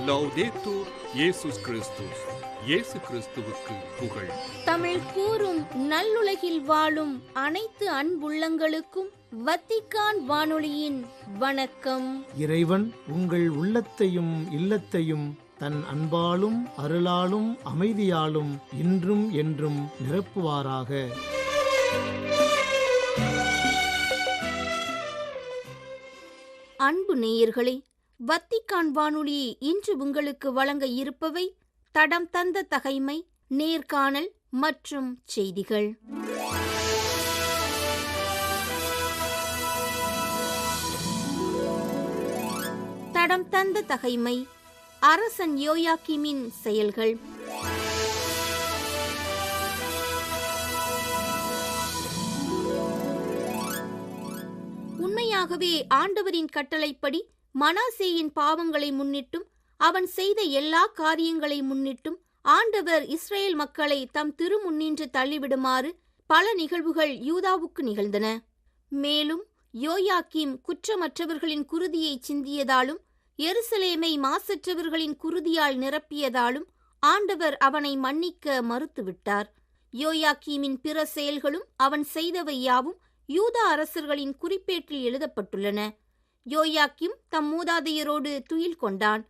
லௌதேத்தூர் இயேசுஸ் கிறிஸ்துஸ். இயேசு கிறிஸ்துவுக்கு புகழ். தமிழ் கூறும் நல்லுலகில் வாழும் அனைத்து அன்புள்ளங்களுக்கும் வத்திக்கான் வானொலியின் வணக்கம். இறைவன் உங்கள் உள்ளத்தையும் இல்லத்தையும் தன் அன்பாலும் அருளாலும் அமைதியாலும் இன்றும் என்றும் நிரப்புவாராக. அன்பு நேயர்களே, வத்திக்கான் வானொலி இன்று உங்களுக்கு வழங்க இருப்பவை தடம் தந்த தகைமை, நேர்காணல் மற்றும் செய்திகள். தடம் தந்த தகைமை, அரசன் யோயாக்கீமின் செயல்கள். உண்மையாகவே ஆண்டவரின் கட்டளைப்படி மனாசேயின் பாவங்களை முன்னிட்டும் அவன் செய்த எல்லா காரியங்களை முன்னிட்டும் ஆண்டவர் இஸ்ரேல் மக்களை தம் திருமுன்னின்று தள்ளிவிடுமாறு பல நிகழ்வுகள் யூதாவுக்கு நிகழ்ந்தன. மேலும் யோயாக்கீம் குற்றமற்றவர்களின் குருதியை சிந்தியதாலும் எருசலேமை மாசற்றவர்களின் குருதியால் நிரப்பியதாலும் ஆண்டவர் அவனை மன்னிக்க மறுத்துவிட்டார். யோயாக்கீமின் பிற செயல்களும் அவன் செய்தவை யாவும் யூதா அரசர்களின் குறிப்பேட்டில் எழுதப்பட்டுள்ளன. யோயாக்கீம் தம் மூதாதையரோடு துயில் கொண்டான்.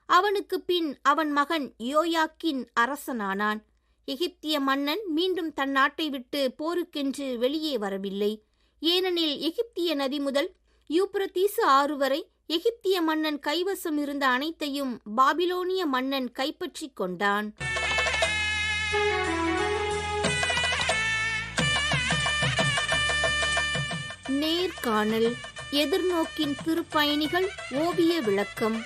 அவனுக்கு பின் அவன் மகன் யோயாக்கீன் அரசனானான். எகிப்திய மன்னன் மீண்டும் தன் நாட்டை விட்டு போருக்கென்று வெளியே வரவில்லை. ஏனெனில் எகிப்திய நதி முதல் யூப்ரத்தீசு ஆறு வரை எகிப்திய மன்னன் கைவசம் இருந்த அனைத்தையும் பாபிலோனிய மன்னன் கைப்பற்றிக் கொண்டான். நேர்காணல், எதிர்நோக்கின் திருப்பயணிகள் ஓவிய விளக்கம்.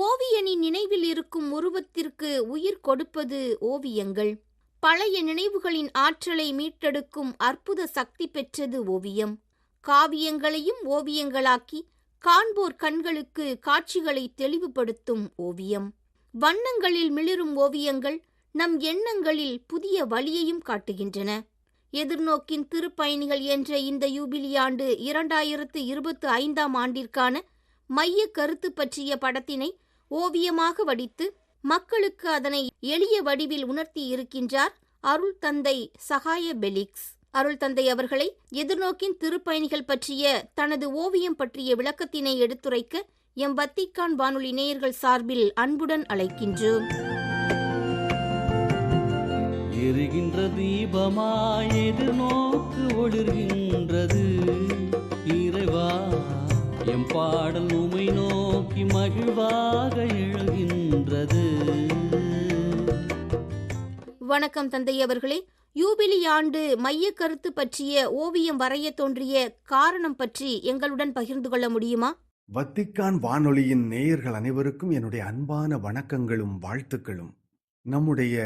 ஓவியனின் நினைவில் இருக்கும் உருவத்திற்கு உயிர் கொடுப்பது ஓவியங்கள். பழைய நினைவுகளின் ஆற்றலை மீட்டெடுக்கும் அற்புத சக்தி பெற்றது ஓவியம். காவியங்களையும் ஓவியங்களாக்கி காண்போர் கண்களுக்கு காட்சிகளை தெளிவுபடுத்தும் ஓவியம். வண்ணங்களில் மிளிரும் ஓவியங்கள் நம் எண்ணங்களில் புதிய வழியையும் காட்டுகின்றன. எதிர்நோக்கின் திருப்பயணிகள் என்ற இந்த யூபிலி ஆண்டு 2025 ஆண்டிற்கான மைய கருத்து பற்றிய படத்தினை ஓவியமாக வடித்து மக்களுக்கு அதனை எளிய வடிவில் உணர்த்தி இருக்கின்றார் அருள் தந்தை சகாய பெலிக்ஸ். அருள் தந்தை அவர்களை எதிர்நோக்கின் திருப்பயணிகள் பற்றிய தனது ஓவியம் பற்றிய விளக்கத்தினை எடுத்துரைக்க எம் வத்திக்கான் வானொலி நேயர்கள் சார்பில் அன்புடன் அழைக்கின்றோம். எரிகின்ற தீபமாய் எதிர்நோக்கு ஒளிர்கின்றது. இறைவா, எம் பாடல் உமை நோக்கி மகிழ்வாக எழுகின்றது. வணக்கம் தந்தை அவர்களே. யூபிலி ஆண்டு மைய கருத்து பற்றிய ஓவியம் வரைய தோன்றிய காரணம் பற்றி எங்களுடன் பகிர்ந்து கொள்ள முடியுமா? வத்திக்கான் வானொலியின் நேயர்கள் அனைவருக்கும் என்னுடைய அன்பான வணக்கங்களும் வாழ்த்துக்களும். நம்முடைய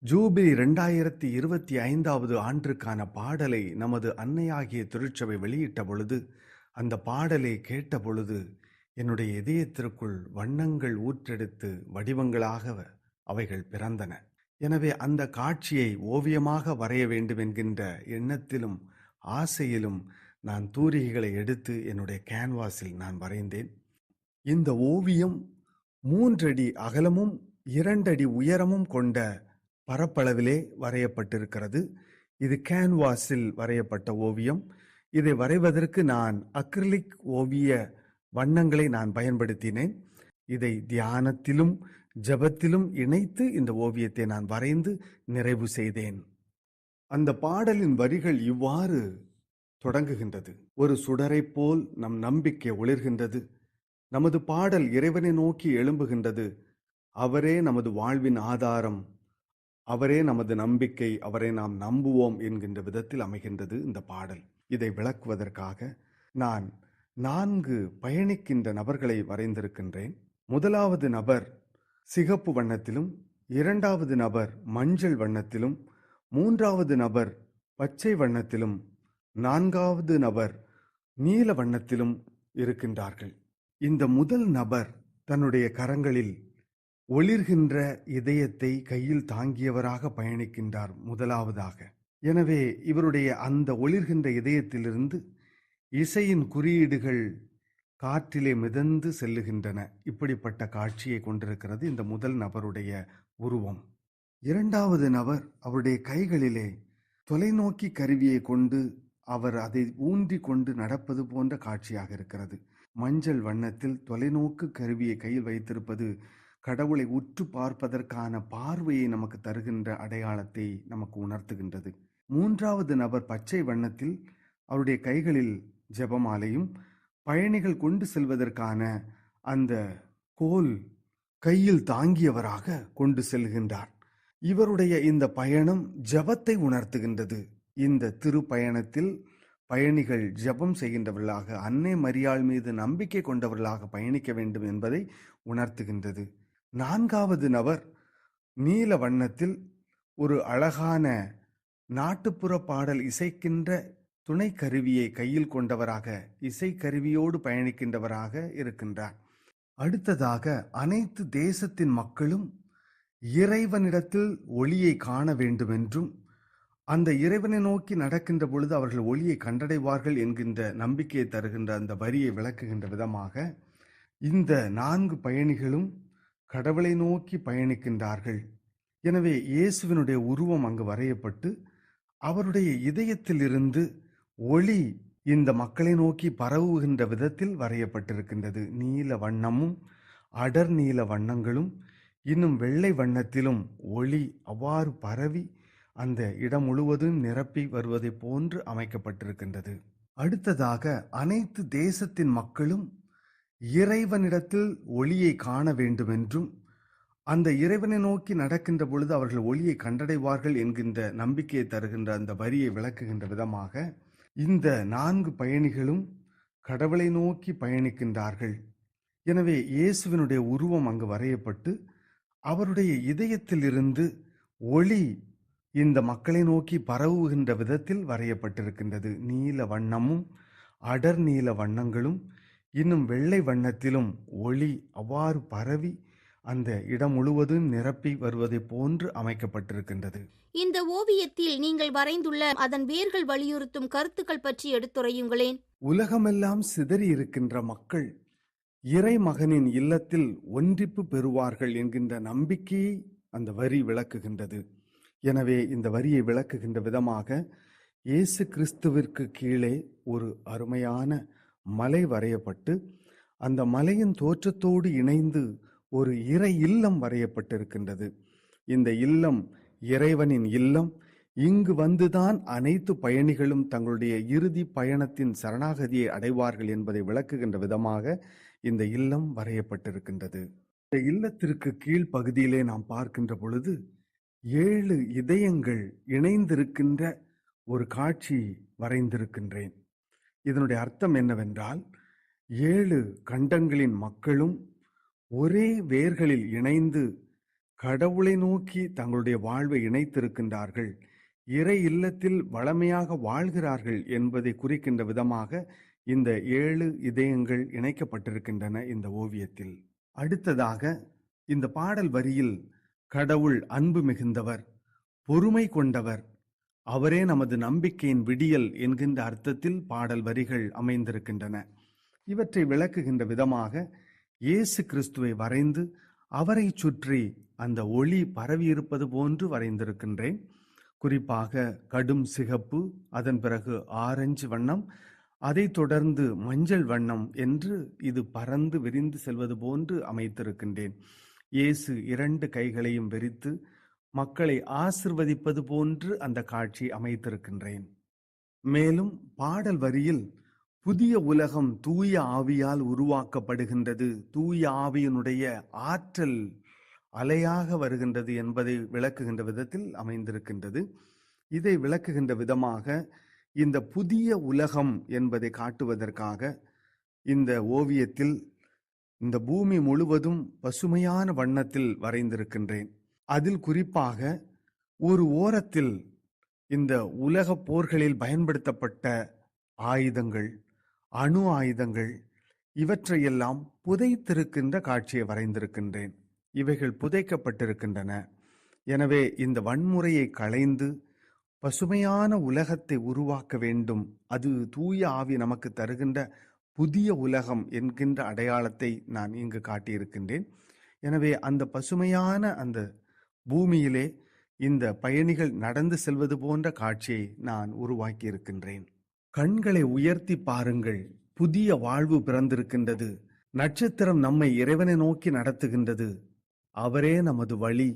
ஜூபிலி 2025 ஆண்டிற்கான பாடலை நமது அன்னையாகிய திருச்சபை வெளியிட்ட பொழுது, அந்த பாடலை கேட்ட பொழுது என்னுடைய இதயத்திற்குள் வண்ணங்கள் ஊற்றெடுத்து வடிவங்களாக அவைகள் பிறந்தன. எனவே அந்த காட்சியை ஓவியமாக வரைய வேண்டும் என்கின்ற எண்ணத்திலும் ஆசையிலும் நான் தூரிகைகளை எடுத்து என்னுடைய கேன்வாஸில் நான் வரைந்தேன். இந்த ஓவியம் 3 அடி அகலமும் 2 அடி உயரமும் கொண்ட பரப்பளவிலே வரையப்பட்டிருக்கிறது. இது கேன்வாஸில் வரையப்பட்ட ஓவியம். இதை வரைவதற்கு நான் அக்ரிலிக் ஓவிய வண்ணங்களை நான் பயன்படுத்தினேன். இதை தியானத்திலும் ஜபத்திலும் இணைத்து இந்த ஓவியத்தை நான் வரைந்து நிறைவு செய்தேன். அந்த பாடலின் வரிகள் இவ்வாறு தொடங்குகின்றது. ஒரு சுடரை போல் நம் நம்பிக்கை ஒளிர்கின்றது. நமது பாடல் இறைவனை நோக்கி எழும்புகின்றது. அவரே நமது வாழ்வின் ஆதாரம், அவரே நமது நம்பிக்கை, அவரை நாம் நம்புவோம் என்கின்ற விதத்தில் அமைகின்றது இந்த பாடல். இதை விளக்குவதற்காக நான் 4 பயணிக்கின்ற நபர்களை வரைந்திருக்கின்றேன். முதலாவது நபர் சிகப்பு வண்ணத்திலும், 2வது நபர் மஞ்சள் வண்ணத்திலும், 3வது நபர் பச்சை வண்ணத்திலும், 4வது நபர் நீல வண்ணத்திலும் இருக்கின்றார்கள். இந்த முதல் நபர் தன்னுடைய கரங்களில் ஒளிர்கின்ற இதயத்தை கையில் தாங்கியவராக பயணிக்கின்றார் முதலாவதாக. எனவே இவருடைய அந்த ஒளிர்கின்ற இதயத்திலிருந்து இசையின் குறியீடுகள் காற்றிலே மிதந்து செல்லுகின்றன. இப்படிப்பட்ட காட்சியை கொண்டிருக்கிறது இந்த முதல் நபருடைய உருவம். இரண்டாவது நபர் அவருடைய கைகளிலே தொலைநோக்கி கருவியை கொண்டு அவர் அதை ஊன்றி கொண்டு நடப்பது போன்ற காட்சியாக இருக்கிறது. மஞ்சள் வண்ணத்தில் தொலைநோக்கு கருவியை கையில் வைத்திருப்பது கடவுளை உற்று பார்ப்பதற்கான பார்வையை நமக்கு தருகின்ற அடையாளத்தை நமக்கு உணர்த்துகின்றது. மூன்றாவது நபர் பச்சை வண்ணத்தில் அவருடைய கைகளில் ஜெபமாலையும் பயணிகள் கொண்டு செல்வதற்கான அந்த கோல் கையில் தாங்கியவராக கொண்டு செல்கின்றார். இவருடைய இந்த பயணம் ஜெபத்தை உணர்த்துகின்றது. இந்த திருப்பயணத்தில் பயணிகள் ஜெபம் செய்கின்றவர்களாக, அன்னை மரியாள் மீது நம்பிக்கை கொண்டவர்களாக பயணிக்க வேண்டும் என்பதை உணர்த்துகின்றது. நான்காவது நபர் நீல வண்ணத்தில் ஒரு அழகான நாட்டுப்புற பாடல் இசைக்கின்ற துணை கருவியை கையில் கொண்டவராக, இசைக்கருவியோடு பயணிக்கின்றவராக இருக்கின்றார். அடுத்ததாக அனைத்து தேசத்தின் மக்களும் இறைவனிடத்தில் ஒளியை காண வேண்டும் என்றும், அந்த இறைவனை நோக்கி நடக்கின்ற பொழுது அவர்கள் ஒளியை கண்டடைவார்கள் என்கின்ற நம்பிக்கையை தருகின்ற அந்த வரியை விளக்குகின்ற விதமாக இந்த 4 பயணிகளும் கடவுளை நோக்கி பயணிக்கின்றார்கள். எனவே இயேசுவினுடைய உருவம் அங்கு வரையப்பட்டு அவருடைய இதயத்தில் இருந்து ஒளி இந்த மக்களை நோக்கி பரவுகின்ற விதத்தில் வரையப்பட்டிருக்கின்றது. நீல வண்ணமும் அடர் நீல வண்ணங்களும் இன்னும் வெள்ளை வண்ணத்திலும் ஒளி அவ்வாறு பரவி அந்த இடம் முழுவதும் நிரப்பி வருவதை போன்று அமைக்கப்பட்டிருக்கின்றது. அடுத்ததாக அனைத்து தேசத்தின் மக்களும் இறைவனிடத்தில் ஒளியை காண வேண்டும் என்றும், அந்த இறைவனை நோக்கி நடக்கின்ற பொழுது அவர்கள் ஒளியை கண்டடைவார்கள் என்கின்ற நம்பிக்கையை தருகின்ற அந்த வரியை விளக்குகின்ற விதமாக இந்த 4 பயணிகளும் கடவுளை நோக்கி பயணிக்கின்றார்கள். எனவே இயேசுவினுடைய உருவம் அங்கு வரையப்பட்டு அவருடைய இதயத்தில் இருந்து ஒளி இந்த மக்களை நோக்கி பரவுகின்ற விதத்தில் வரையப்பட்டிருக்கின்றது. நீல வண்ணமும் அடர் நீல வண்ணங்களும் இன்னும் வெள்ளை வண்ணத்திலும் ஒளி அவ்வாறு பரவி அந்த இடம் முழுவதும் நிரப்பி வருவதை போன்று அமைக்கப்பட்டிருக்கின்றது. இந்த ஓவியத்தில் நீங்கள் வரைந்துள்ள அதன் வேர்கள் வலியுறுத்தும் கருத்துக்கள் பற்றி எடுத்துரையுங்களேன். உலகமெல்லாம் சிதறி இருக்கின்ற மக்கள் இறைமகனின் இல்லத்தில் ஒன்றிப்பு பெறுவார்கள் என்கின்ற நம்பிக்கையை அந்த வரி விளக்குகின்றது. எனவே இந்த வரியை விளக்குகின்ற விதமாக இயேசு கிறிஸ்துவிற்கு கீழே ஒரு அருமையான மலை வரையப்பட்டு அந்த மலையின் தோற்றத்தோடு இணைந்து ஒரு இறை இல்லம் வரையப்பட்டிருக்கின்றது. இந்த இல்லம் இறைவனின் இல்லம். இங்கு வந்துதான் அனைத்து பயணிகளும் தங்களுடைய இறுதி பயணத்தின் சரணாகதியை அடைவார்கள் என்பதை விளக்குகின்ற விதமாக இந்த இல்லம் வரையப்பட்டிருக்கின்றது. இந்த இல்லத்திற்கு கீழ் பகுதியிலே நாம் பார்க்கின்ற பொழுது 7 இதயங்கள் இணைந்திருக்கின்ற ஒரு காட்சி வரைந்திருக்கின்றேன். இதனுடைய அர்த்தம் என்னவென்றால் 7 கண்டங்களின் மக்களும் ஒரே வேர்களில் இணைந்து கடவுளை நோக்கி தங்களுடைய வாழ்வை இணைத்திருக்கின்றார்கள், இறை இல்லத்தில் வளமையாக வாழ்கிறார்கள் என்பதை குறிக்கின்ற விதமாக இந்த 7 இதயங்கள் இணைக்கப்பட்டிருக்கின்றன இந்த ஓவியத்தில். அடுத்ததாக இந்த பாடல் வரியில் கடவுள் அன்பு மிகுந்தவர், பொறுமை கொண்டவர், அவரே நமது நம்பிக்கையின் விடியல் என்கின்ற அர்த்தத்தில் பாடல் வரிகள் அமைந்திருக்கின்றன. இவற்றை விளக்குகின்ற விதமாக இயேசு கிறிஸ்துவை வரைந்து அவரை சுற்றி அந்த ஒளி பரவியிருப்பது போன்று வரைந்திருக்கின்றேன். குறிப்பாக கடும் சிகப்பு, அதன் பிறகு ஆரஞ்சு வண்ணம், அதை தொடர்ந்து மஞ்சள் வண்ணம் என்று இது பறந்து விரிந்து செல்வது போன்று அமைத்திருக்கின்றேன். இயேசு 2 கைகளையும் விரித்து மக்களை ஆசிர்வதிப்பது போன்று அந்த காட்சி அமைத்திருக்கின்றேன். மேலும் பாடல் வரியில் புதிய உலகம் தூய ஆவியால் உருவாக்கப்படுகின்றது, தூய ஆவியினுடைய ஆற்றல் அலையாக வருகின்றது என்பதை விளக்குகின்ற விதத்தில் அமைந்திருக்கின்றது. இதை விளக்குகின்ற விதமாக இந்த புதிய உலகம் என்பதை காட்டுவதற்காக இந்த ஓவியத்தில் இந்த பூமி முழுவதும் பசுமையான வண்ணத்தில் வரைந்திருக்கின்றேன். அதில் குறிப்பாக ஒரு ஓரத்தில் இந்த உலக போர்களில் பயன்படுத்தப்பட்ட ஆயுதங்கள், அணு ஆயுதங்கள், இவற்றையெல்லாம் புதைத்திருக்கின்ற காட்சியை வரைந்திருக்கின்றேன். இவைகள் புதைக்கப்பட்டிருக்கின்றன. எனவே இந்த வன்முறையை களைந்து பசுமையான உலகத்தை உருவாக்க வேண்டும். அது தூய ஆவி நமக்கு தருகின்ற புதிய உலகம் என்கின்ற அடையாளத்தை நான் இங்கு காட்டியிருக்கின்றேன். எனவே அந்த பசுமையான அந்த பூமியிலே இந்த பயணிகள் நடந்து செல்வது போன்ற காட்சியை நான் உருவாக்கி இருக்கின்றேன். கண்களை உயர்த்தி பாருங்கள், புதிய வாழ்வு பிறந்திருக்கின்றது. நட்சத்திரம் நம்மை இறைவனை நோக்கி நடத்துகின்றது. அவரே நமது வழி,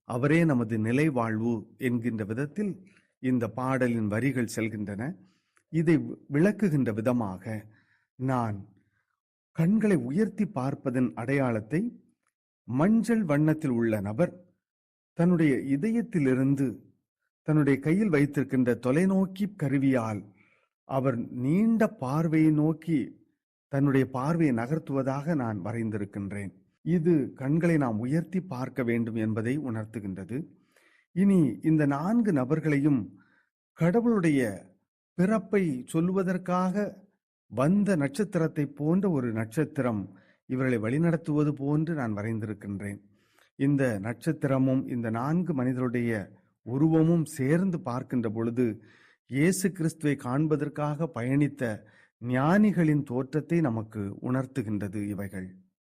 அவரே நமது நிலை வாழ்வு என்கின்ற விதத்தில் இந்த பாடலின் வரிகள் செல்கின்றன. இதை விளக்குகின்ற விதமாக நான் கண்களை உயர்த்தி பார்ப்பதன் அடையாளத்தை மஞ்சள் வண்ணத்தில் உள்ள நபர் தன்னுடைய இதயத்திலிருந்து தன்னுடைய கையில் வைத்திருக்கின்ற தொலைநோக்கி கருவியால் அவர் நீண்ட பார்வையை நோக்கி தன்னுடைய பார்வையை நகர்த்துவதாக நான் வரைந்திருக்கின்றேன். இது கண்களை நாம் உயர்த்தி பார்க்க வேண்டும் என்பதை உணர்த்துகின்றது. இனி இந்த 4 நபர்களையும் கடவுளுடைய பிறப்பை சொல்லுவதற்காக வந்த நட்சத்திரத்தை போன்ற ஒரு நட்சத்திரம் இவர்களை வழிநடத்துவது போன்று நான் வரைந்திருக்கின்றேன். இந்த நட்சத்திரமும் இந்த 4 மனிதருடைய உருவமும் சேர்ந்து பார்க்கின்ற பொழுது இயேசு கிறிஸ்துவை காண்பதற்காக பயணித்த ஞானிகளின் தோற்றத்தை நமக்கு உணர்த்துகின்றது. இவைகள்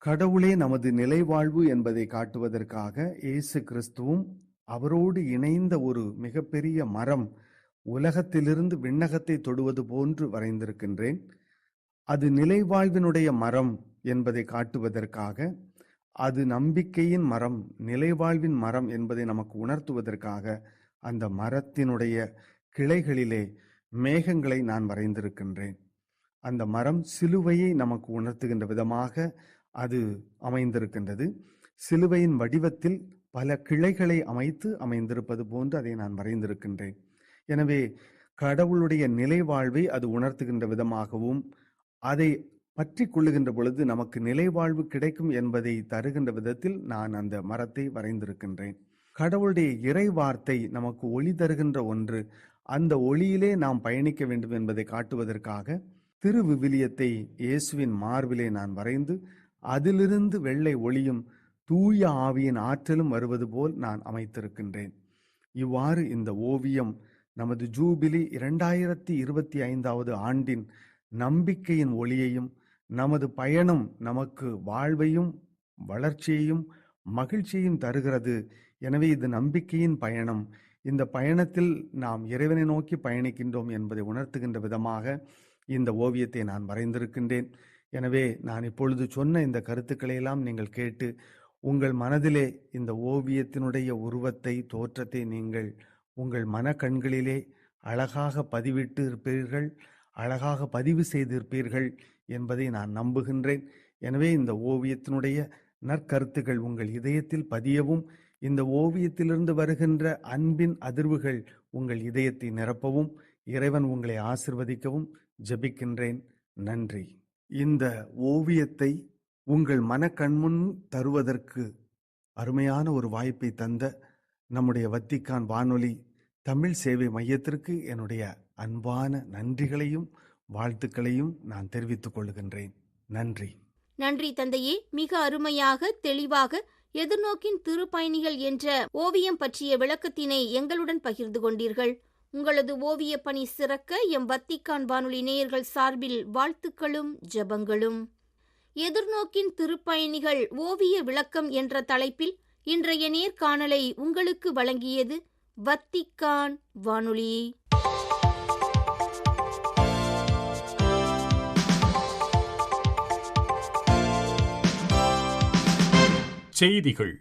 கடவுளே நமது நிலைவாழ்வு என்பதை காட்டுவதற்காக இயேசு கிறிஸ்துவும் அவரோடு இணைந்த ஒரு மிகப்பெரிய மரம் உலகத்திலிருந்து விண்ணகத்தை தொடுவது போன்று வரைந்திருக்கின்றேன். அது நிலைவாழ்வினுடைய மரம் என்பதை காட்டுவதற்காக, அது நம்பிக்கையின் மரம், நிலைவாழ்வின் மரம் என்பதை நமக்கு உணர்த்துவதற்காக அந்த மரத்தினுடைய கிளைகளிலே மேகங்களை நான் வரைந்திருக்கின்றேன். அந்த மரம் சிலுவையை நமக்கு உணர்த்துகின்ற விதமாக அது அமைந்திருக்கின்றது. சிலுவையின் வடிவத்தில் பல கிளைகளை அமைந்திருப்பது போன்று அதை நான் வரைந்திருக்கின்றேன். எனவே கடவுளுடைய நிலைவாழ்வை அது உணர்த்துகின்ற விதமாகவும், அதை பற்றி கொள்ளுகின்ற பொழுது நமக்கு நிலைவாழ்வு கிடைக்கும் என்பதை தருகின்ற விதத்தில் நான் அந்த மரத்தை வரைந்திருக்கின்றேன். கடவுளுடைய இறை வார்த்தை நமக்கு ஒளி தருகின்ற ஒன்று. அந்த ஒளியிலே நாம் பயணிக்க வேண்டும் என்பதை காட்டுவதற்காக திருவிவிலியத்தை இயேசுவின் மார்பிலே நான் வரைந்து அதிலிருந்து வெள்ளை ஒளியும் தூய ஆவியின் ஆற்றலும் வருவது போல் நான் அமைத்திருக்கின்றேன். இவ்வாறு இந்த ஓவியம் நமது ஜூபிலி 2025வது ஆண்டின் நம்பிக்கையின் ஒளியையும், நமது பயணம் நமக்கு வாழ்வையும் வளர்ச்சியையும் மகிழ்ச்சியையும் தருகிறது. எனவே இது நம்பிக்கையின் பயணம். இந்த பயணத்தில் நாம் இறைவனை நோக்கி பயணிக்கின்றோம் என்பதை உணர்த்துகின்ற விதமாக இந்த ஓவியத்தை நான் வரைந்திருக்கின்றேன். எனவே நான் இப்பொழுது சொன்ன இந்த கருத்துக்களை எல்லாம் நீங்கள் கேட்டு உங்கள் மனதிலே இந்த ஓவியத்தினுடைய உருவத்தை, தோற்றத்தை நீங்கள் உங்கள் மனக்கண்களிலே அழகாக பதிவிட்டு இருப்பீர்கள், அழகாக பதிவு செய்திருப்பீர்கள் என்பதை நான் நம்புகின்றேன். எனவே இந்த ஓவியத்தினுடைய நற்கருத்துக்கள் உங்கள் இதயத்தில் பதியவும், இந்த ஓவியத்திலிருந்து வருகின்ற அன்பின் அதிர்வுகள் உங்கள் இதயத்தை நிரப்பவும், இறைவன் உங்களை ஆசிர்வதிக்கவும் ஜெபிக்கின்றேன். நன்றி. இந்த ஓவியத்தை உங்கள் மனக்கண்முன் தருவதற்கு அருமையான ஒரு வாய்ப்பை தந்த நம்முடைய வத்திக்கான் வானொலி தமிழ் சேவை மையத்திற்கு என்னுடைய அன்பான நன்றிகளையும் வாழ்த்துக்களையும் நான் தெரிவித்துக் கொள்கின்றேன். நன்றி. நன்றி தந்தையே. மிக அருமையாக, தெளிவாக எதிர்நோக்கின் திருப்பயணிகள் என்ற ஓவியம் பற்றிய விளக்கத்தினை எங்களுடன் பகிர்ந்து கொண்டீர்கள். உங்களது ஓவிய பணி சிறக்க எம் வத்திக்கான் வானொலி நேயர்கள் சார்பில் வாழ்த்துக்களும் ஜெபங்களும். எதிர்நோக்கின் திருப்பயணிகள் ஓவிய விளக்கம் என்ற தலைப்பில் இன்றைய நேர்காணலை உங்களுக்கு வழங்கியது வத்திக்கான் வானொலி. செய்திகள்.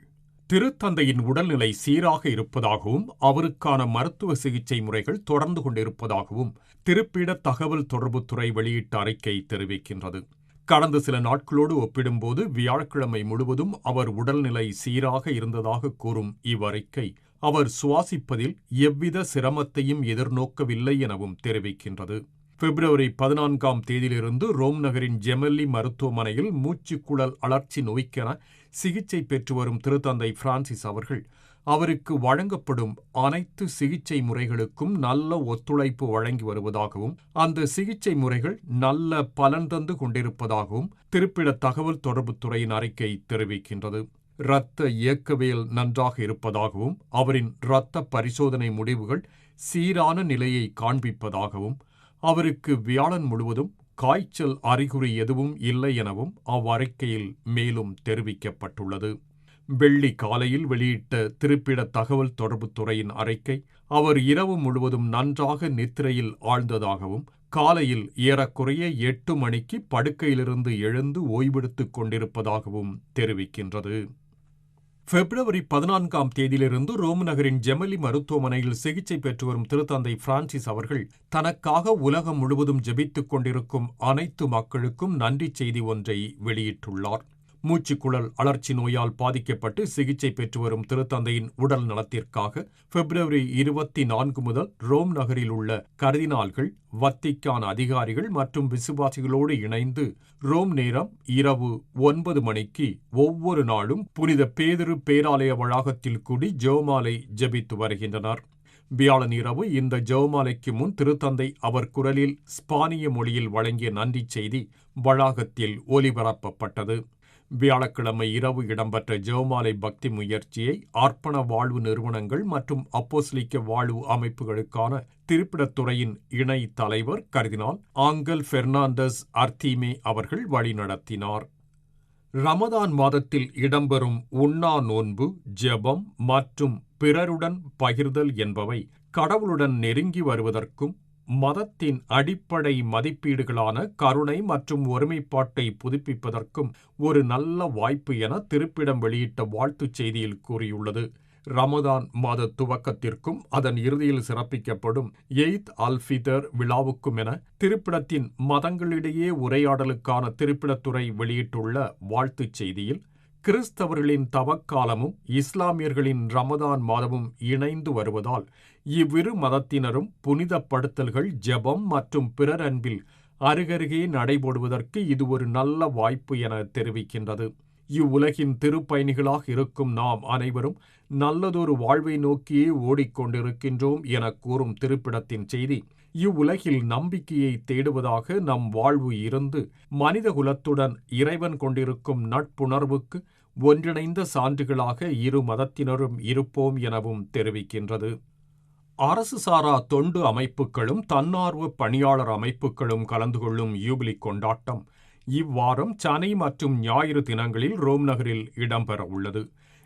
திருத்தந்தையின் உடல்நிலை சீராக இருப்பதாகவும் அவருக்கான மருத்துவ சிகிச்சை முறைகள் தொடர்ந்து கொண்டிருப்பதாகவும் திருப்பிட தகவல் தொடர்புத்துறை வெளியிட்ட அறிக்கை தெரிவிக்கின்றது. கடந்த சில நாட்களோடு ஒப்பிடும்போது வியாழக்கிழமை முழுவதும் அவர் உடல்நிலை சீராக இருந்ததாக கூறும் இவ்வறிக்கை அவர் சுவாசிப்பதில் எவ்வித சிரமத்தையும் எதிர்நோக்கவில்லை எனவும் தெரிவிக்கின்றது. பிப்ரவரி 14ஆம் தேதியிலிருந்து ரோம் நகரின் ஜெமெல்லி மருத்துவமனையில் மூச்சுக்குழல் அழற்சி நோய்க்கென சிகிச்சை பெற்று வரும் திருத்தந்தை பிரான்சிஸ் அவர்கள் அவருக்கு வழங்கப்படும் அனைத்து சிகிச்சை முறைகளுக்கும் நல்ல ஒத்துழைப்பு வழங்கி வருவதாகவும் அந்த சிகிச்சை முறைகள் நல்ல பலன் தந்து கொண்டிருப்பதாகவும் திருப்பிட தகவல் தொடர்புத்துறையின் அறிக்கை தெரிவிக்கின்றது. இரத்த இயக்கவியல் நன்றாக இருப்பதாகவும் அவரின் இரத்த பரிசோதனை முடிவுகள் சீரான நிலையை காண்பிப்பதாகவும் அவருக்கு வியாழன் முழுவதும் காய்ச்சல் அறிகுறி எதுவும் இல்லை எனவும் அவ்வறிக்கையில் மேலும் தெரிவிக்கப்பட்டுள்ளது. வெள்ளி காலையில் வெளியிட்ட திருப்பிட தகவல் தொடர்புத் துறையின் அறிக்கை அவர் இரவு முழுவதும் நன்றாக நித்திரையில் ஆழ்ந்ததாகவும் காலையில் ஏறக்குறைய 8 மணிக்கு படுக்கையிலிருந்து எழுந்து ஓய்வெடுத்துக் கொண்டிருப்பதாகவும் தெரிவிக்கின்றது. பிப்ரவரி 14ஆம் தேதியிலிருந்து ரோம் நகரின் ஜெமெலி மருத்துவமனையில் சிகிச்சை பெற்று வரும் திருத்தந்தை பிரான்சிஸ் அவர்கள் தனக்காக உலகம் முழுவதும் ஜெபித்துக் கொண்டிருக்கும் அனைத்து மக்களுக்கும் நன்றி செய்தி ஒன்றை வெளியிட்டுள்ளார். மூச்சுக்குழல் அழற்சி நோயால் பாதிக்கப்பட்டு சிகிச்சை பெற்று வரும் திருத்தந்தையின் உடல் நலத்திற்காக பிப்ரவரி 24 முதல் ரோம் நகரில் உள்ள கர்தினால்கள், வத்திக்கான் அதிகாரிகள் மற்றும் விசுவாசிகளோடு இணைந்து ரோம் நேரம் இரவு 9 மணிக்கு ஒவ்வொரு நாளும் புனித பேதுரு பேராலய வளாகத்தில் கூடி ஜெபமாலை ஜெபித்து வருகின்றனர். வியாழன் இரவு இந்த ஜெபமாலைக்கு முன் திருத்தந்தை அவர் குரலில் ஸ்பானிய மொழியில் வழங்கிய நன்றி செய்தி வளாகத்தில் ஒலிபரப்பப்பட்டது. வியாழக்கிழமை இரவு இடம்பெற்ற ஜெபமாலை பக்தி முயற்சியை அர்ப்பண வாழ்வு நிறுவனங்கள் மற்றும் அப்போஸ்தலிக்க வாழ்வு அமைப்புகளுக்கான திருப்பிடத்துறையின் இணை தலைவர் கர்தினால் ஆங்கல் பெர்னாண்டஸ் அர்த்தீமே அவர்கள் வழிநடத்தினார். ரமதான் மாதத்தில் இடம்பெறும் உண்ணா நோன்பு, ஜெபம் மற்றும் பிறருடன் பகிர்தல் என்பவை கடவுளுடன் நெருங்கி வருவதற்கும் மதத்தின் அடிப்படை மதிப்பீடுகளான கருணை மற்றும் ஒருமைப்பாட்டை புதுப்பிப்பதற்கும் ஒரு நல்ல வாய்ப்பு என திருப்பிடம் வெளியிட்ட வாழ்த்துச் செய்தியில் கூறியுள்ளது. ரமதான் மாத துவக்கத்திற்கும் அதன் இறுதியில் சிறப்பிக்கப்படும் எய்த் அல்-ஃபித்ர் விழாவுக்கும் என திருப்பிடத்தின் மதங்களிடையே உரையாடலுக்கான திருப்பிடத்துறை வெளியிட்டுள்ள வாழ்த்துச் செய்தியில், கிறிஸ்தவர்களின் தவக்காலமும் இஸ்லாமியர்களின் ரமதான் மாதமும் இணைந்து வருவதால் இவ்விரு மதத்தினரும் புனிதப்படுத்தல்கள், ஜெபம் மற்றும் பிறர் அன்பில் அருகருகே நடைபோடுவதற்கு இது ஒரு நல்ல வாய்ப்பு என தெரிவிக்கின்றது. இவ்வுலகின் திருப்பயணிகளாக இருக்கும் நாம் அனைவரும் நல்லதொரு வாழ்வை நோக்கியே ஓடிக்கொண்டிருக்கின்றோம் என கூறும் திருப்பிடத்தின் செய்தி, இவ்வுலகில் நம்பிக்கையை தேடுவதாக நம் வாழ்வு இருந்து மனிதகுலத்துடன் இறைவன் கொண்டிருக்கும் நட்புணர்வுக்கு ஒன்றிணைந்த சான்றுகளாக இரு மதத்தினரும் இருப்போம் எனவும் தெரிவிக்கின்றது. அரசு சாரா தொண்டு அமைப்புகளும் தன்னார்வ பணியாளர் அமைப்புகளும் கலந்து கொள்ளும் யூபிலி கொண்டாட்டம் இவ்வாரம் சனி மற்றும் ஞாயிறு தினங்களில் ரோம் நகரில் இடம்பெற உள்ளது.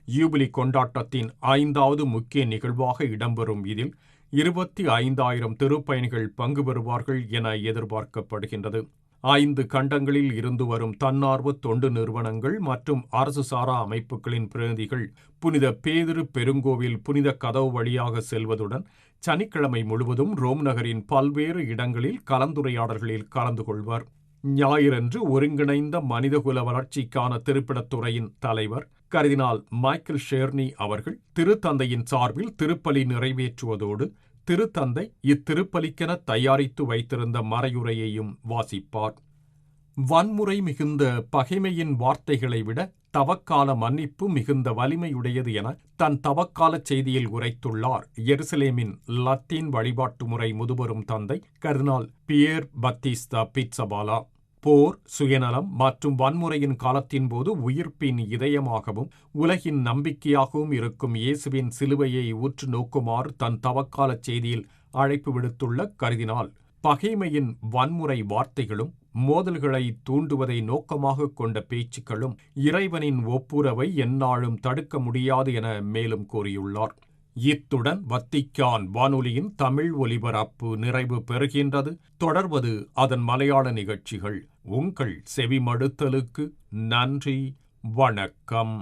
யூபிலி கொண்டாட்டத்தின் 5வது முக்கிய நிகழ்வாக இடம்பெறும் இதில் 25,000 திருப்பயணிகள் பங்கு பெறுவார்கள் என எதிர்பார்க்கப்படுகின்றது. 5 கண்டங்களில் இருந்து வரும் தன்னார்வ தொண்டு நிறுவனங்கள் மற்றும் அரசு சாரா அமைப்புகளின் பிரதிநிதிகள் புனித பேதுரு பெருங்கோவில் புனித கதவு வழியாக செல்வதுடன் சனிக்கிழமை முழுவதும் ரோம் நகரின் பல்வேறு இடங்களில் கலந்துரையாடல்களில் கலந்து கொள்வர். ஞாயிறன்று ஒருங்கிணைந்த மனிதகுல வளர்ச்சிக்கான திருப்பிடத்துறையின் தலைவர் கர்தினால் மைக்கேல் ஷேர்னி அவர்கள் திருத்தந்தையின் சார்பில் திருப்பலி நிறைவேற்றுவதோடு திருத்தந்தை இத்திருப்பலிக்கென தயாரித்து வைத்திருந்த மறையுரையையும் வாசிப்பார். வன்முறை மிகுந்த பகைமையின் வார்த்தைகளை விட தவக்கால மன்னிப்பு மிகுந்த வலிமையுடையது என தன் தவக்கால செய்தியில் உரைத்துள்ளார் எருசலேமின் லத்தீன் வழிபாட்டு முறை முதுபெரும் தந்தை கர்தினால் பியேர் பத்திஸ்தா பிட்சபாலா. போர், சுயநலம் மற்றும் வன்முறையின் காலத்தின் போது உயிர்ப்பின் இதயமாகவும் உலகின் நம்பிக்கையாகவும் இருக்கும் இயேசுவின் சிலுவையை உற்று நோக்குமாறு தன் தவக்கால செய்தியில் அழைப்பு விடுத்துள்ள கர்தினால், பகைமையின் வன்முறை வார்த்தைகளும் மோதல்களை தூண்டுவதை நோக்கமாக கொண்ட பேச்சுக்களும் இறைவனின் ஒப்புரவை எந்நாளும் தடுக்க முடியாது என மேலும் கூறியுள்ளார். இத்துடன் வத்திக்கான் வானொலியின் தமிழ் ஒலிபரப்பு நிறைவு பெறுகின்றது. தொடர்வது அதன் மலையாள நிகழ்ச்சிகள். உங்கள் செவிமடுத்தலுக்கு நன்றி. வணக்கம்.